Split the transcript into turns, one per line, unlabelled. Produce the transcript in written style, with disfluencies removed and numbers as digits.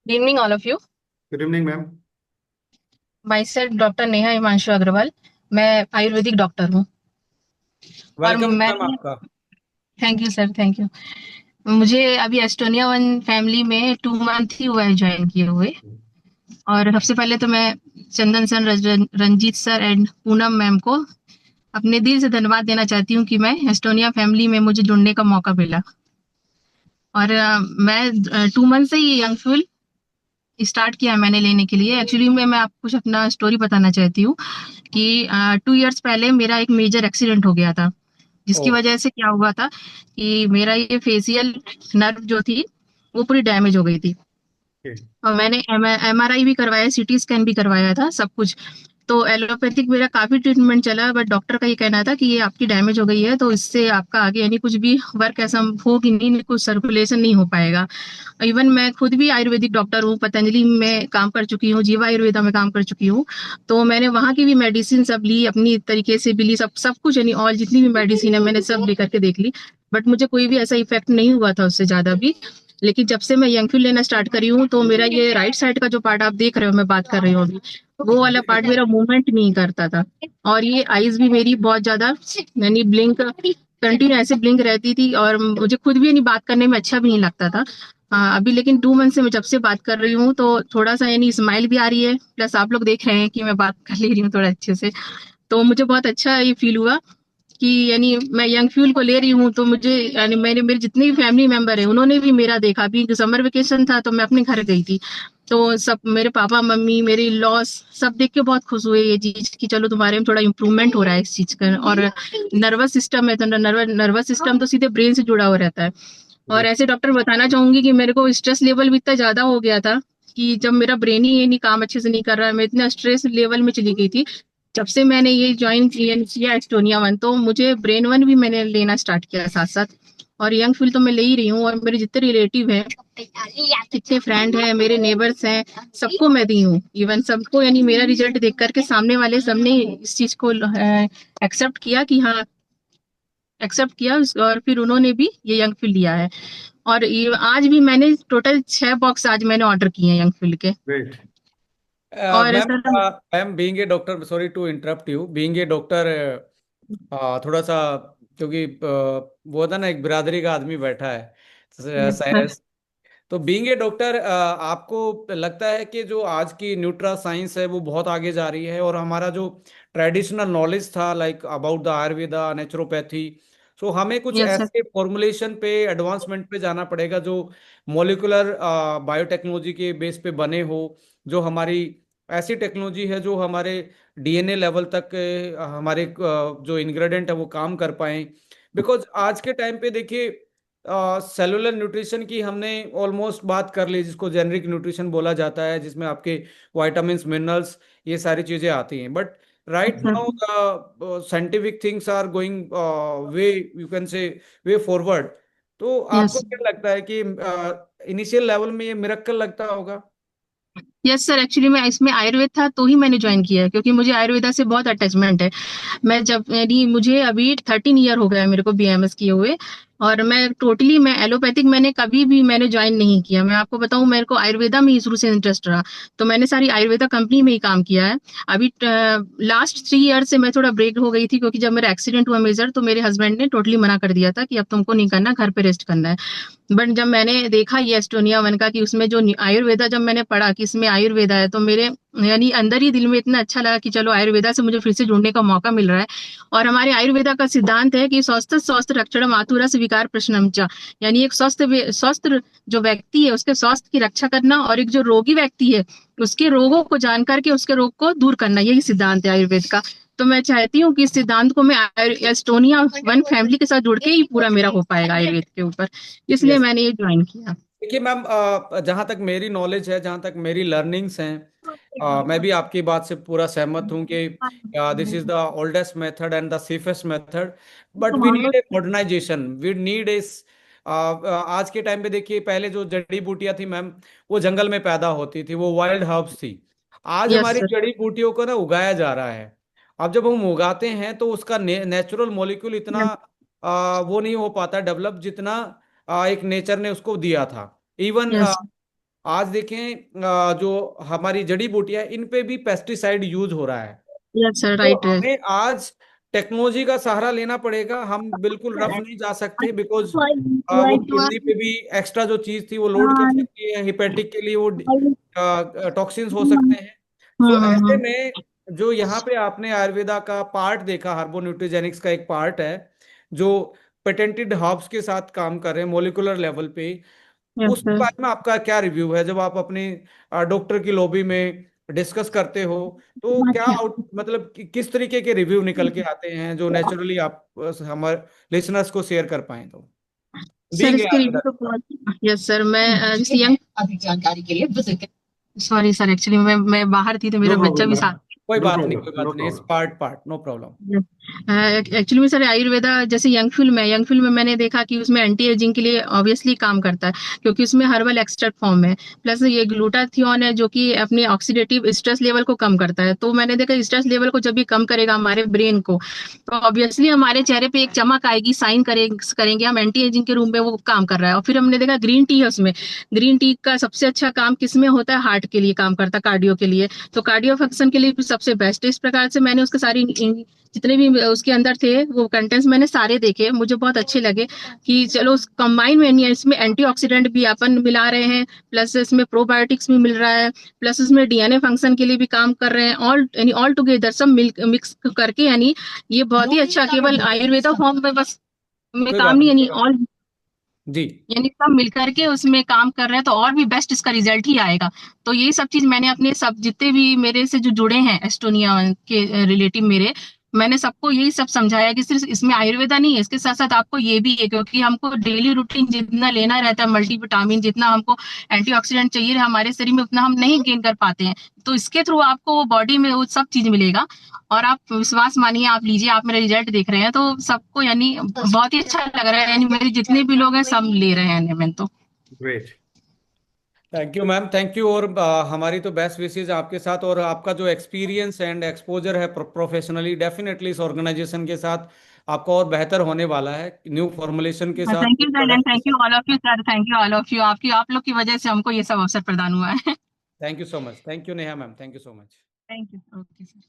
Good evening all of you.
Good evening ma'am.
Myself doctor Neha Himanshu Agrawal. मैं ayurvedic doctor हूँ। और
welcome
मैं
ma'am आपका।
Thank you sir, thank you. मुझे अभी एस्टोनिया वन फैमिली में 2 मंथ ही हुआ है ज्वाइन किए हुए। और सबसे पहले तो मैं Chandan sir, Ranjit sir and Poonam ma'am को अपने दिल से धन्यवाद देना चाहती हूँ कि मैं एस्टोनिया फैमिली में मुझे जुड़ने का मौका मिला। और मैं 2 मंथ से ही यंग फ्यूल स्टार्ट किया है मैंने लेने के लिए। एक्चुअली मैं आपको कुछ अपना स्टोरी बताना चाहती हूँ कि 2 इयर्स पहले मेरा एक मेजर एक्सीडेंट हो गया था,
ओ।
जिसकी वजह से क्या हुआ था कि मेरा ये फेशियल नर्व जो थी वो पूरी डैमेज हो गई थी।
ओके।
और मैंने एमआरआई भी करवाया, सीटी स्कैन भी करवाया था, सब कुछ। तो एलोपैथिक मेरा काफी ट्रीटमेंट चला, बट डॉक्टर का ये कहना था कि ये आपकी डैमेज हो गई है तो इससे आपका आगे यानी कुछ भी वर्क ऐसा होगी नहीं, कुछ सर्कुलेशन नहीं हो पाएगा। इवन मैं खुद भी आयुर्वेदिक डॉक्टर हूँ, पतंजलि में काम कर चुकी हूँ, जीवा आयुर्वेदा में काम कर चुकी हूँ। तो मैंने वहाँ की भी मेडिसिन सब ली, अपनी तरीके से भी ली, सब सब कुछ यानी और जितनी भी मेडिसिन है मैंने सब लेकर के देख ली। बट मुझे कोई भी ऐसा इफेक्ट नहीं हुआ था उससे ज्यादा भी। लेकिन जब से मैं यंगफिल लेना स्टार्ट करी हूँ तो मेरा ये राइट साइड का जो पार्ट आप देख रहे हो, मैं बात कर रही हूँ अभी, वो वाला पार्ट मेरा मूवमेंट नहीं करता था। और ये आईज भी मेरी बहुत ज्यादा यानी ब्लिंक कंटिन्यू ऐसे ब्लिंक रहती थी, और मुझे खुद भी यानी बात करने में अच्छा भी नहीं लगता था। अभी लेकिन 2 मंथ से मैं जब से बात कर रही हूँ तो थोड़ा सा यानी स्माइल भी आ रही है, प्लस आप लोग देख रहे हैं कि मैं बात कर ले रही हूँ थोड़ा अच्छे से। तो मुझे बहुत अच्छा ये फील हुआ कि यानी मैं यंग फ्यूल को ले रही हूँ। तो मुझे यानी मैंने मेरे जितने भी फैमिली मेंबर है उन्होंने भी मेरा देखा। अभी समर वेकेशन था तो मैं अपने घर गई थी, तो सब मेरे पापा मम्मी मेरे लॉस सब देख के बहुत खुश हुए ये चीज कि चलो तुम्हारे में थोड़ा इम्प्रूवमेंट हो रहा है इस चीज का। और नर्वस सिस्टम है तो नर्वस सिस्टम तो सीधे ब्रेन से जुड़ा हुआ रहता है। और
जी।
ऐसे डॉक्टर बताना चाहूंगी कि मेरे को स्ट्रेस लेवल भी इतना ज्यादा हो गया था कि जब मेरा ब्रेन ही ये नहीं काम अच्छे से नहीं कर रहा है, मैं इतना स्ट्रेस लेवल में चली गई थी। जब से मैंने ये ज्वाइन किया एस्टोनिया वन, तो मुझे ब्रेन वन भी मैंने लेना स्टार्ट किया साथ साथ। और यंग फील तो मैं ले ही रही हूँ, और मेरे जितने रिलेटिव हैं, जितने फ्रेंड हैं, मेरे नेबर्स हैं, सबको मैं दी हूँ। इवन सबको यानी मेरा रिजल्ट देख करके सामने वाले सबने इस चीज को एक्सेप्ट किया कि हाँ, एक्सेप्ट किया। और फिर उन्होंने भी ये यंग फील लिया है। और ये आज भी मैंने टोटल 6 बॉक्स आज मैंने ऑर्डर किए हैं यंग फील के।
ग्रेट।
और
ma'am,
sir,
ma'am being a doctor, sorry to interrupt you, being a doctor, थोड़ा सा, क्योंकि वो था ना, एक बिरादरी का आदमी बैठा है।
सर,
तो बीइंग ए डॉक्टर, आपको लगता है कि जो आज की न्यूट्रा साइंस है वो बहुत आगे जा रही है, और हमारा जो ट्रेडिशनल नॉलेज था like about the Ayurveda, naturopathy, so हमें कुछ
यस सर,
ऐसे फॉर्मुलेशन पे, एडवांसमेंट पे जाना पड़ेगा जो मोलिकुलर बायोटेक्नोलॉजी के बेस पे बने हो, जो हमारी ऐसी टेक्नोलॉजी है जो हमारे डीएनए लेवल तक हमारे जो इंग्रेडिएंट है वो काम कर पाए। बिकॉज आज के टाइम पे देखिए, सेलुलर न्यूट्रिशन की हमने ऑलमोस्ट बात कर ली, जिसको जेनरिक न्यूट्रिशन बोला जाता है, जिसमें आपके विटामिन्स, मिनरल्स, ये सारी चीजें आती हैं। But right
sir,
now the scientific things are going way, you can say, way forward. तो आपको
यस।
क्या लगता है कि इनिशियल लेवल में ये मिरेकल लगता होगा?
यस सर, एक्चुअली मैं इसमें आयुर्वेद था तो ही मैंने ज्वाइन किया है, क्योंकि मुझे आयुर्वेदा से बहुत अटैचमेंट है। मैं जब यानी मुझे अभी 13 ईयर हो गया है मेरे को बीएमएस किए हुए। और मैं टोटली मैं एलोपैथिक मैंने कभी भी मैंने ज्वाइन नहीं किया। मैं आपको बताऊं, मेरे को आयुर्वेदा में ही शुरू से इंटरेस्ट रहा। तो मैंने सारी आयुर्वेदा कंपनी में ही काम किया है। अभी लास्ट 3 ईयर से मैं थोड़ा ब्रेक हो गई थी, क्योंकि जब मेरा एक्सीडेंट हुआ मेजर, तो मेरे हस्बैंड ने टोटली मना कर दिया था कि अब तुमको नहीं करना, घर पे रेस्ट करना है। बट जब मैंने देखा ये एस्टोनिया वन का कि उसमें जो आयुर्वेदा, जब मैंने पढ़ा कि इसमें आयुर्वेदा है, तो मेरे यानी अंदर ही दिल में इतना अच्छा लगा कि चलो आयुर्वेदा से मुझे फिर से जुड़ने का मौका मिल रहा है। और हमारे आयुर्वेदा का सिद्धांत है कि स्वस्थ स्वस्थ रक्षणम आतुरस विकार प्रशमन च, यानी एक स्वस्थ स्वस्थ जो व्यक्ति है उसके स्वास्थ्य की रक्षा करना, और एक जो रोगी व्यक्ति है उसके रोगों को जान करके उसके रोग को दूर करना, यही सिद्धांत है आयुर्वेद का। तो मैं चाहती हूँ कि इस सिद्धांत को मैं एस्टोनिया वन फैमिली के साथ जुड़ के ही पूरा मेरा हो पाएगा आयुर्वेद के ऊपर। इसलिए
यस।
मैंने ये ज्वाइन किया।
देखिए मैम, जहाँ तक मेरी नॉलेज है, जहाँ तक मेरी लर्निंग्स हैं, मैं भी आपकी बात से पूरा सहमत हूँ कि this is the oldest method and the safest method. But we need a modernisation, we need this, आज के टाइम पे देखिए, पहले जो जड़ी बूटियां थी मैम, वो जंगल में पैदा होती थी, वो वाइल्ड हर्ब्स थी। आज
यस
हमारी
सर,
जड़ी बूटियों को ना उगाया जा रहा है। अब जब हम उगाते हैं तो उसका नेचुरल मॉलिक्यूल इतना वो नहीं हो पाता डेवलप, जितना एक नेचर ने उसको दिया था। इवन
यस,
आज देखें जो हमारी जड़ी बूटियां, इन पे भी पेस्टिसाइड यूज हो रहा है।
यस सर,
तो
राइट है।
हमें आज टेक्नोलॉजी का सहारा लेना पड़ेगा, हम बिल्कुल रफ नहीं जा सकते, बिकॉज वो किडनी पे भी एक्स्ट्रा जो चीज थी वो लोड कर सकती है, हिपेटिक के लिए वो टॉक्सिन्स हो सकते हैं। सो ऐसे
हम्म।
में जो यहाँ पे आपने आयुर्वेदा का पार्ट देखा, हार्बोन्यूट्रिजेनिक्स का एक पार्ट है जो पेटेंटेड हर्ब्स के साथ काम कर रहे हैं मोलिकुलर लेवल पे,
यस
उसके
सर।
बारे में आपका क्या रिव्यू है? जब आप अपने डॉक्टर की लॉबी में डिस्कस करते हो तो क्या आउट, मतलब किस तरीके के रिव्यू निकल के आते हैं जो नेचुरली आप हमारे लिसनर्स को शेयर कर पाए तो,
सर
बीइंग
इसके रिव्यू तो बहुत, यस सर, मैं जैसे यंग, अधिक जानकारी के लिए विजिट, सॉरी सर, एक्चुअली मैं बाहर थी तो
नो
मेरा बच्चा
प्रॉब्लम
भी
मैम,
साथ।
कोई
नो
बात नहीं,
प्रॉब्लम,
कोई बात
नो
नहीं, इस
problem.
Part part no problem.
Actually में सर आयुर्वेदा जैसे यंग फिल्म है, यंग फिल्म में मैंने देखा कि उसमें एंटी एजिंग के लिए ऑब्वियसली काम करता है, क्योंकि उसमें हर्बल एक्सट्रैक्ट फॉर्म है, प्लस ये ग्लूटाथियोन है जो कि अपने ऑक्सीडेटिव स्ट्रेस लेवल को कम करता है। तो मैंने देखा स्ट्रेस लेवल को जब भी कम करेगा हमारे ब्रेन को, तो ऑब्वियसली हमारे चेहरे पे एक चमक आएगी, साइन करेंगे हम एंटी एजिंग के रूम में वो काम कर रहा है। और फिर हमने देखा ग्रीन टी है उसमें, ग्रीन टी का सबसे अच्छा काम किसमें होता है, हार्ट के लिए काम करता है, कार्डियो के लिए। तो कार्डियो फंक्शन के लिए भी सबसे बेस्ट है। इस प्रकार से मैंने उसके सारी जितने भी उसके अंदर थे वो कंटेंट्स मैंने सारे देखे, मुझे बहुत अच्छे लगे कि चलो कंबाइन में नहीं है, इसमें एंटीऑक्सीडेंट भी अपन मिला रहे हैं, प्लस इसमें प्रोबायोटिक्स भी मिल रहा है, प्लस इसमें डीएनए फंक्शन के लिए भी काम कर रहे हैं, ऑल यानी ऑल टुगेदर सब मिक्स करके, यानी ये बहुत ही अच्छा, केवल आयुर्वेदा फॉर्म में बस में
कोई
काम
बात
नहीं,
नहीं,
यानी
कोई बात
ऑल,
नहीं जी।
यानी सब मिलकर के उसमें काम कर रहे हैं, तो और भी बेस्ट इसका रिजल्ट ही आएगा। तो यही सब चीज मैंने अपने सब जितने भी मेरे से जो जुड़े हैं एस्टोनिया के रिलेटिव मेरे, मैंने सबको यही सब समझाया कि सिर्फ इसमें आयुर्वेदा नहीं है, इसके साथ साथ आपको ये भी है, क्योंकि हमको डेली रूटीन जितना लेना रहता है मल्टीविटामिन, जितना हमको एंटीऑक्सीडेंट चाहिए हमारे शरीर में, उतना हम नहीं गेन कर पाते हैं। तो इसके थ्रू आपको वो बॉडी में वो सब चीज मिलेगा। और आप विश्वास मानिए, आप लीजिए, आप मेरा रिजल्ट देख रहे हैं तो सबको यानी बहुत ही अच्छा लग रहा है, यानी मेरे जितने भी लोग हैं सब ले रहे हैं यानी, मैं तो।
Great, thank you ma'am, thank you. और हमारी तो बेस्ट विशेज आपके साथ, और आपका जो एक्सपीरियंस एंड एक्सपोजर है प्रोफेशनली, डेफिनेटली इस ऑर्गेनाइजेशन के साथ आपका और बेहतर होने वाला है न्यू फॉर्मुलेशन के साथ,
thank
new
you sir, and
product के
थैंक यू
साथ।
All of you sir, thank you all of you, आपकी आप लोग की वजह से हमको ये सब अवसर प्रदान हुआ है।
Thank you so much, thank you Neha ma'am, thank you so much.
Thank you, okay sir.